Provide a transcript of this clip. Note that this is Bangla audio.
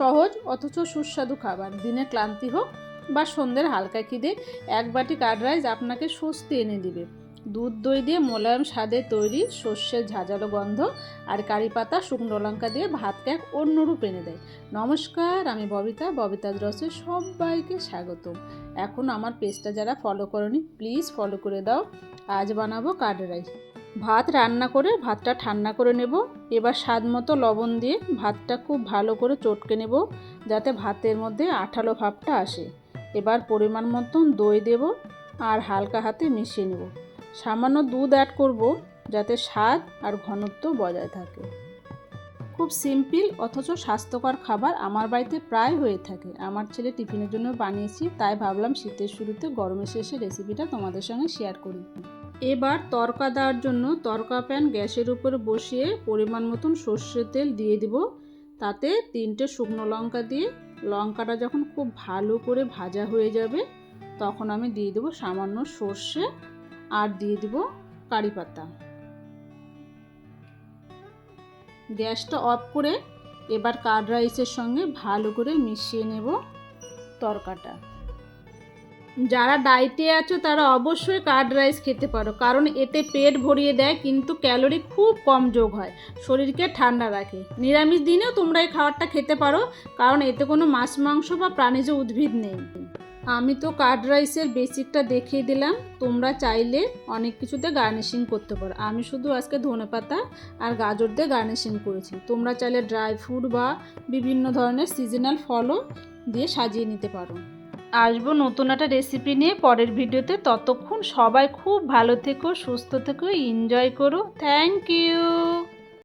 সহজ অথচ সুস্বাদু খাবার। দিনে ক্লান্তি হোক বা সন্ধ্যের হালকা খিদে, এক বাটি কার্ড রাইস আপনাকে স্বস্তি এনে দিবে। দুধ দই দিয়ে মোলায়েম স্বাদে তৈরি, সর্ষের ঝাঁঝালো গন্ধ আর কারি পাতা শুকনো লঙ্কা দিয়ে ভাতকে এক অন্য রূপ এনে দেয়। নমস্কার, আমি ববিতাজ রসে সবাইকে স্বাগত। এখন আমার পেজটা যারা ফলো করনি প্লিজ ফলো করে দাও। আজ বানাবো কার্ড রাইস। ভাত রান্না করে ভাতটা ঠান্ডা করে নেব। এবার স্বাদ মতো লবণ দিয়ে ভাতটা খুব ভালো করে চটকে নেব, যাতে ভাতের মধ্যে আঠালো ভাবটা আসে। এবার পরিমাণ মতন দই দেব আর হালকা হাতে মিশিয়ে নেব। সামান্য দুধ অ্যাড করব, যাতে স্বাদ আর ঘনত্ব বজায় থাকে। খুব সিম্পল অথচ স্বাস্থ্যকর খাবার আমার বাড়িতে প্রায় হয়ে থাকে। আমার ছেলে টিফিনের জন্য বানিয়েছি, তাই ভাবলাম শীতের শুরুতে গরমের শেষে রেসিপিটা তোমাদের সঙ্গে শেয়ার করি। এবার তড়কা দেওয়ার জন্য তড়কা প্যান গ্যাসের উপরে বসিয়ে পরিমাণ মতন সর্ষের তেল দিয়ে দিব। তাতে 3টে শুকনো লঙ্কা দিয়ে লঙ্কাটা যখন খুব ভালো করে ভাজা হয়ে যাবে, তখন আমি দিয়ে দেবো সামান্য সর্ষে আর দিয়ে দিব কারি পাতা। গ্যাসটা অফ করে এবার কার্ড রাইসের সঙ্গে ভালো করে মিশিয়ে নেব তড়কাটা। যারা ডায়েটে আছো তারা অবশ্যই কার্ড রাইস খেতে পারো, কারণ এতে পেট ভরিয়ে দেয় কিন্তু ক্যালোরি খুব কম যোগ হয়, শরীরকে ঠান্ডা রাখে। নিরামিষ দিনেও তোমরা এই খাবারটা খেতে পারো, কারণ এতে কোনো মাছ মাংস বা প্রাণীজ উদ্ভিদ নেই। আমি তো কার্ড রাইসের বেসিকটা দেখিয়ে দিলাম, তোমরা চাইলে অনেক কিছুতে গার্নিশিং করতে পারো। আমি শুধু আজকে ধনেপাতা আর গাজর দিয়ে গার্নিশিং করেছি। তোমরা চাইলে ড্রাই ফ্রুট বা বিভিন্ন ধরনের সিজনাল ফলও দিয়ে সাজিয়ে নিতে পারো। আসবো নতুন একটা রেসিপি নিয়ে পরের ভিডিওতে। ততক্ষণ সবাই খুব ভালো থেকো, সুস্থ থেকো, এনজয় করো। Thank you.